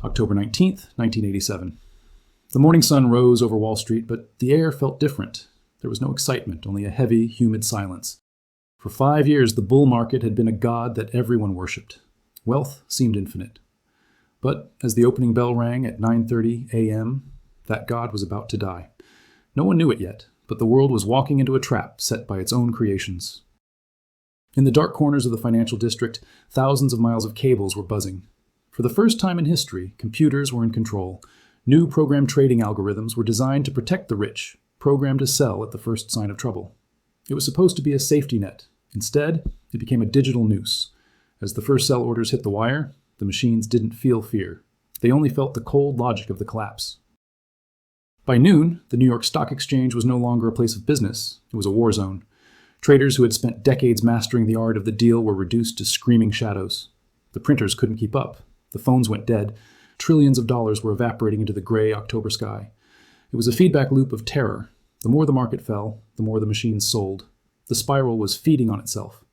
October 19th, 1987. The morning sun rose over Wall Street, but the air felt different. There was no excitement, only a heavy, humid silence. For 5 years, the bull market had been a god that everyone worshipped. Wealth seemed infinite. But as the opening bell rang at 9:30 a.m., that god was about to die. No one knew it yet, but the world was walking into a trap set by its own creations. In the dark corners of the financial district, thousands of miles of cables were buzzing. For the first time in history, computers were in control. New program trading algorithms were designed to protect the rich, programmed to sell at the first sign of trouble. It was supposed to be a safety net. Instead, it became a digital noose. As the first sell orders hit the wire, the machines didn't feel fear. They only felt the cold logic of the collapse. By noon, the New York Stock Exchange was no longer a place of business. It was a war zone. Traders who had spent decades mastering the art of the deal were reduced to screaming shadows. The printers couldn't keep up. The phones went dead. Trillions of dollars were evaporating into the gray October sky. It was a feedback loop of terror. The more the market fell, the more the machines sold. The spiral was feeding on itself.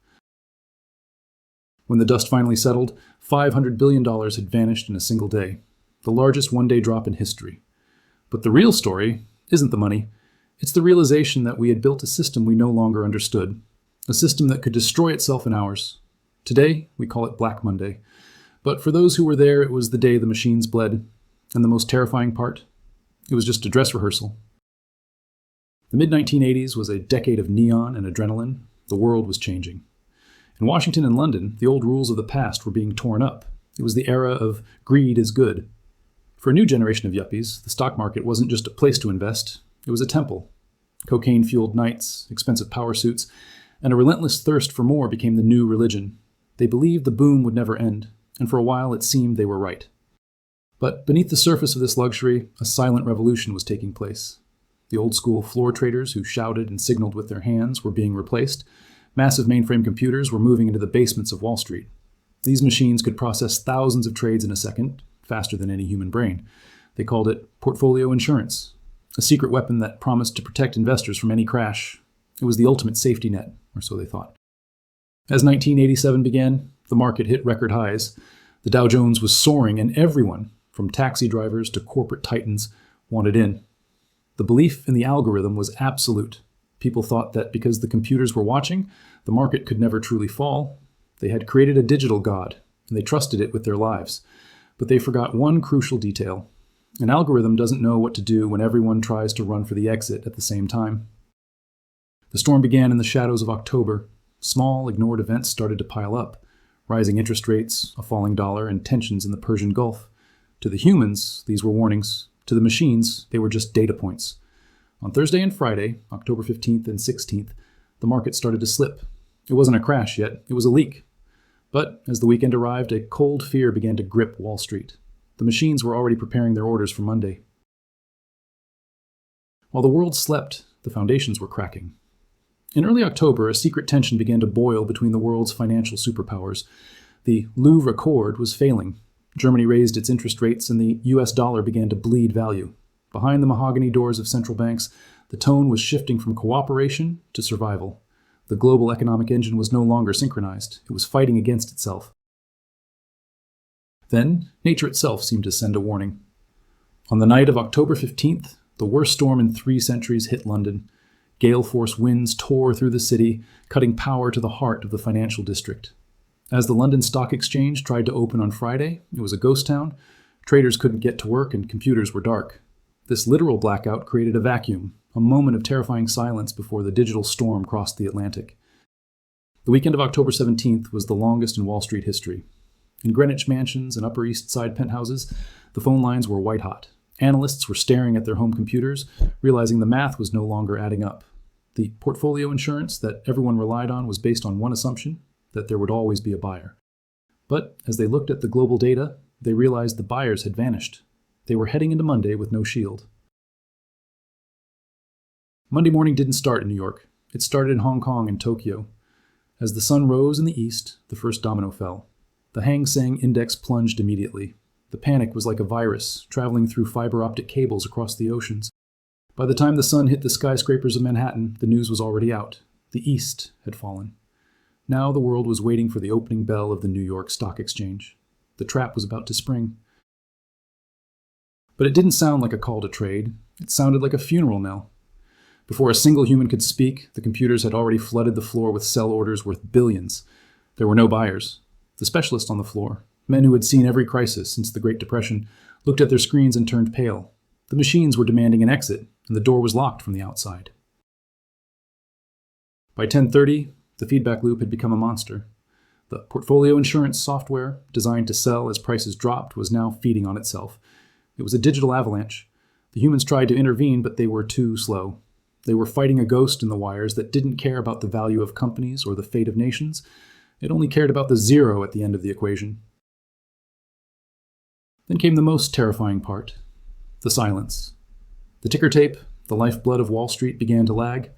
When the dust finally settled, $500 billion had vanished in a single day, the largest one-day drop in history. But the real story isn't the money. It's the realization that we had built a system we no longer understood, a system that could destroy itself in hours. Today, we call it Black Monday. But for those who were there, it was the day the machines bled. And the most terrifying part? It was just a dress rehearsal. The mid-1980s was a decade of neon and adrenaline. The world was changing. In Washington and London, the old rules of the past were being torn up. It was the era of greed is good. For a new generation of yuppies, the stock market wasn't just a place to invest. It was a temple. Cocaine-fueled nights, expensive power suits, and a relentless thirst for more became the new religion. They believed the boom would never end, and for a while it seemed they were right. But beneath the surface of this luxury, a silent revolution was taking place. The old-school floor traders who shouted and signaled with their hands were being replaced. Massive mainframe computers were moving into the basements of Wall Street. These machines could process thousands of trades in a second, faster than any human brain. They called it portfolio insurance, a secret weapon that promised to protect investors from any crash. It was the ultimate safety net, or so they thought. As 1987 began, the market hit record highs. The Dow Jones was soaring, and everyone, from taxi drivers to corporate titans, wanted in. The belief in the algorithm was absolute. People thought that because the computers were watching, the market could never truly fall. They had created a digital god, and they trusted it with their lives. But they forgot one crucial detail. An algorithm doesn't know what to do when everyone tries to run for the exit at the same time. The storm began in the shadows of October. Small, ignored events started to pile up. Rising interest rates, a falling dollar, and tensions in the Persian Gulf. To the humans, these were warnings. To the machines, they were just data points. On Thursday and Friday, October 15th and 16th, the market started to slip. It wasn't a crash yet, it was a leak. But as the weekend arrived, a cold fear began to grip Wall Street. The machines were already preparing their orders for Monday. While the world slept, the foundations were cracking. In early October, a secret tension began to boil between the world's financial superpowers. The Louvre Accord was failing. Germany raised its interest rates, and the US dollar began to bleed value. Behind the mahogany doors of central banks, the tone was shifting from cooperation to survival. The global economic engine was no longer synchronized. It was fighting against itself. Then, nature itself seemed to send a warning. On the night of October 15th, the worst storm in 3 centuries hit London. Gale-force winds tore through the city, cutting power to the heart of the financial district. As the London Stock Exchange tried to open on Friday, it was a ghost town. Traders couldn't get to work and computers were dark. This literal blackout created a vacuum, a moment of terrifying silence before the digital storm crossed the Atlantic. The weekend of October 17th was the longest in Wall Street history. In Greenwich mansions and Upper East Side penthouses, the phone lines were white-hot. Analysts were staring at their home computers, realizing the math was no longer adding up. The portfolio insurance that everyone relied on was based on one assumption, that there would always be a buyer. But as they looked at the global data, they realized the buyers had vanished. They were heading into Monday with no shield. Monday morning didn't start in New York. It started in Hong Kong and Tokyo. As the sun rose in the east, the first domino fell. The Hang Seng Index plunged immediately. The panic was like a virus, traveling through fiber optic cables across the oceans. By the time the sun hit the skyscrapers of Manhattan, the news was already out. The East had fallen. Now the world was waiting for the opening bell of the New York Stock Exchange. The trap was about to spring. But it didn't sound like a call to trade. It sounded like a funeral knell. Before a single human could speak, the computers had already flooded the floor with sell orders worth billions. There were no buyers. The specialists on the floor, men who had seen every crisis since the Great Depression, looked at their screens and turned pale. The machines were demanding an exit, and the door was locked from the outside. By 10:30, the feedback loop had become a monster. The portfolio insurance software, designed to sell as prices dropped, was now feeding on itself. It was a digital avalanche. The humans tried to intervene, but they were too slow. They were fighting a ghost in the wires that didn't care about the value of companies or the fate of nations. It only cared about the zero at the end of the equation. Then came the most terrifying part, the silence. The ticker tape, the lifeblood of Wall Street, began to lag.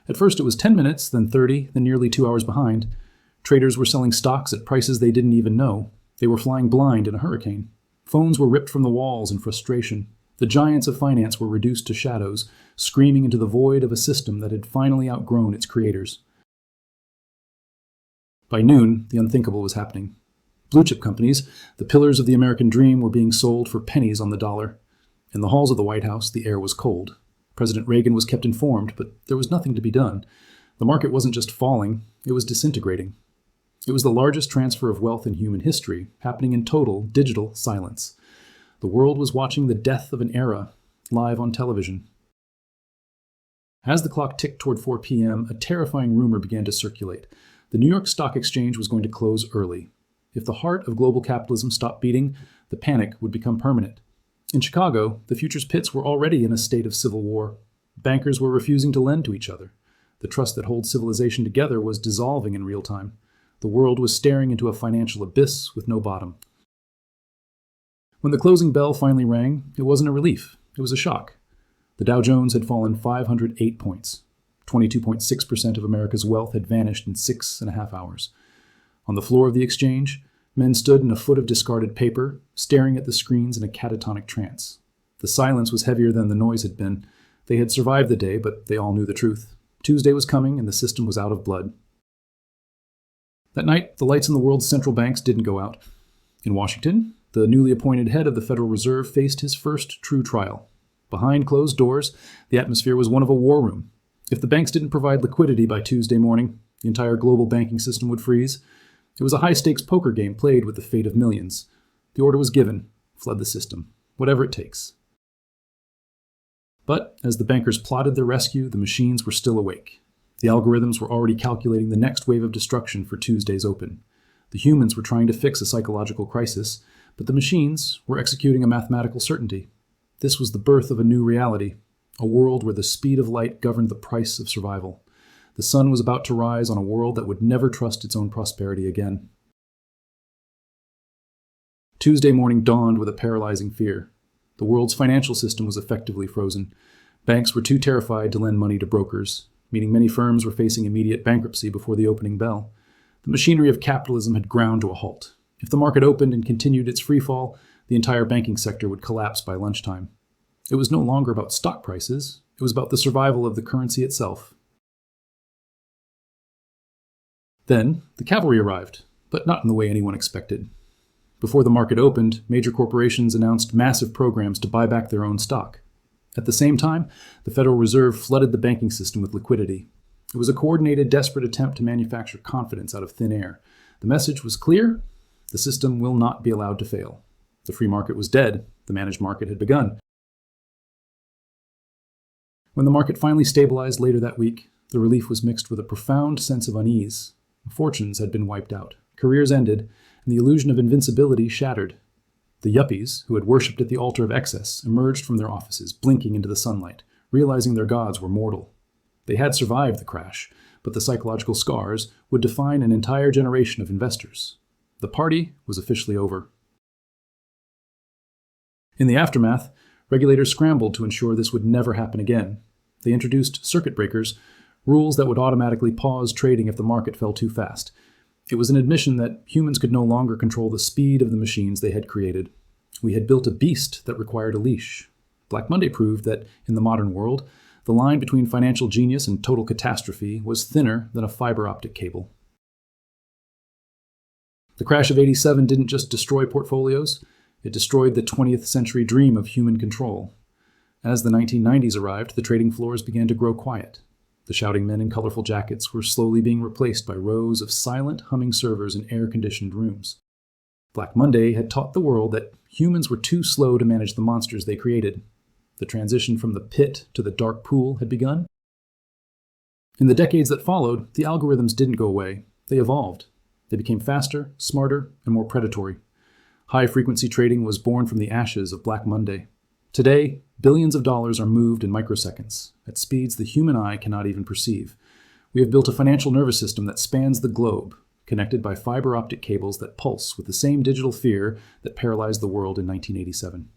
At first it was 10 minutes, then 30, then nearly 2 hours behind. Traders were selling stocks at prices they didn't even know. They were flying blind in a hurricane. Phones were ripped from the walls in frustration. The giants of finance were reduced to shadows, screaming into the void of a system that had finally outgrown its creators. By noon, the unthinkable was happening. Blue-chip companies, the pillars of the American dream, were being sold for pennies on the dollar. In the halls of the White House, the air was cold. President Reagan was kept informed, but there was nothing to be done. The market wasn't just falling, it was disintegrating. It was the largest transfer of wealth in human history, happening in total digital silence. The world was watching the death of an era, live on television. As the clock ticked toward 4 p.m., a terrifying rumor began to circulate. The New York Stock Exchange was going to close early. If the heart of global capitalism stopped beating, the panic would become permanent. In Chicago, the futures pits were already in a state of civil war. Bankers were refusing to lend to each other. The trust that holds civilization together was dissolving in real time. The world was staring into a financial abyss with no bottom. When the closing bell finally rang, it wasn't a relief. It was a shock. The Dow Jones had fallen 508 points. 22.6% of America's wealth had vanished in 6.5 hours. On the floor of the exchange, men stood in a foot of discarded paper, staring at the screens in a catatonic trance. The silence was heavier than the noise had been. They had survived the day, but they all knew the truth. Tuesday was coming, and the system was out of blood. That night, the lights in the world's central banks didn't go out. In Washington, the newly appointed head of the Federal Reserve faced his first true trial. Behind closed doors, the atmosphere was one of a war room. If the banks didn't provide liquidity by Tuesday morning, the entire global banking system would freeze. It was a high-stakes poker game played with the fate of millions. The order was given: flood the system, whatever it takes. But as the bankers plotted their rescue, the machines were still awake. The algorithms were already calculating the next wave of destruction for Tuesday's open. The humans were trying to fix a psychological crisis, but the machines were executing a mathematical certainty. This was the birth of a new reality, a world where the speed of light governed the price of survival. The sun was about to rise on a world that would never trust its own prosperity again. Tuesday morning dawned with a paralyzing fear. The world's financial system was effectively frozen. Banks were too terrified to lend money to brokers, meaning many firms were facing immediate bankruptcy before the opening bell. The machinery of capitalism had ground to a halt. If the market opened and continued its freefall, the entire banking sector would collapse by lunchtime. It was no longer about stock prices. It was about the survival of the currency itself. Then, the cavalry arrived, but not in the way anyone expected. Before the market opened, major corporations announced massive programs to buy back their own stock. At the same time, the Federal Reserve flooded the banking system with liquidity. It was a coordinated, desperate attempt to manufacture confidence out of thin air. The message was clear: the system will not be allowed to fail. The free market was dead. The managed market had begun. When the market finally stabilized later that week, the relief was mixed with a profound sense of unease. Fortunes had been wiped out, careers ended, and the illusion of invincibility shattered. The yuppies, who had worshipped at the altar of excess, emerged from their offices, blinking into the sunlight, realizing their gods were mortal. They had survived the crash, but the psychological scars would define an entire generation of investors. The party was officially over. In the aftermath, regulators scrambled to ensure this would never happen again. They introduced circuit breakers, rules that would automatically pause trading if the market fell too fast. It was an admission that humans could no longer control the speed of the machines they had created. We had built a beast that required a leash. Black Monday proved that, in the modern world, the line between financial genius and total catastrophe was thinner than a fiber optic cable. The crash of '87 didn't just destroy portfolios, It destroyed the 20th century dream of human control. As the 1990s arrived, the trading floors began to grow quiet. The shouting men in colorful jackets were slowly being replaced by rows of silent, humming servers in air-conditioned rooms. Black Monday had taught the world that humans were too slow to manage the monsters they created. The transition from the pit to the dark pool had begun. In the decades that followed, the algorithms didn't go away. They evolved. They became faster, smarter, and more predatory. High-frequency trading was born from the ashes of Black Monday. Today, billions of dollars are moved in microseconds, at speeds the human eye cannot even perceive. We have built a financial nervous system that spans the globe, connected by fiber optic cables that pulse with the same digital fear that paralyzed the world in 1987.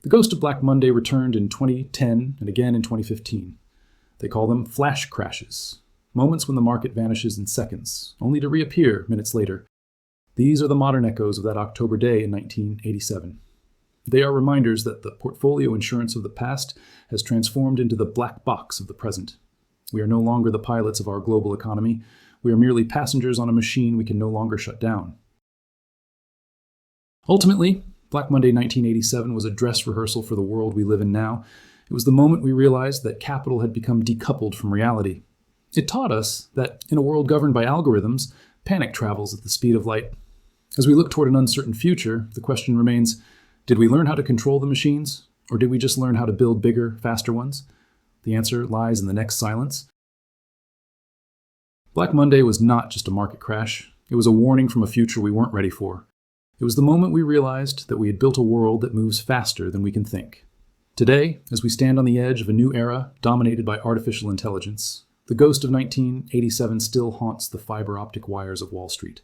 The ghost of Black Monday returned in 2010 and again in 2015. They call them flash crashes, moments when the market vanishes in seconds, only to reappear minutes later. These are the modern echoes of that October day in 1987. They are reminders that the portfolio insurance of the past has transformed into the black box of the present. We are no longer the pilots of our global economy. We are merely passengers on a machine we can no longer shut down. Ultimately, Black Monday 1987 was a dress rehearsal for the world we live in now. It was the moment we realized that capital had become decoupled from reality. It taught us that in a world governed by algorithms, panic travels at the speed of light. As we look toward an uncertain future, the question remains, did we learn how to control the machines, or did we just learn how to build bigger, faster ones? The answer lies in the next silence. Black Monday was not just a market crash. It was a warning from a future we weren't ready for. It was the moment we realized that we had built a world that moves faster than we can think. Today, as we stand on the edge of a new era dominated by artificial intelligence, the ghost of 1987 still haunts the fiber optic wires of Wall Street.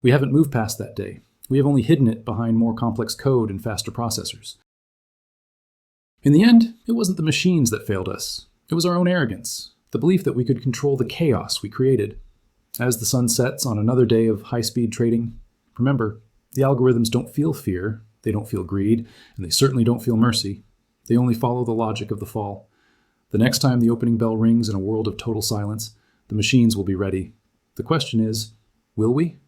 We haven't moved past that day. We have only hidden it behind more complex code and faster processors. In the end, it wasn't the machines that failed us. It was our own arrogance, the belief that we could control the chaos we created. As the sun sets on another day of high-speed trading, remember, the algorithms don't feel fear, they don't feel greed, and they certainly don't feel mercy. They only follow the logic of the fall. The next time the opening bell rings in a world of total silence, the machines will be ready. The question is, will we?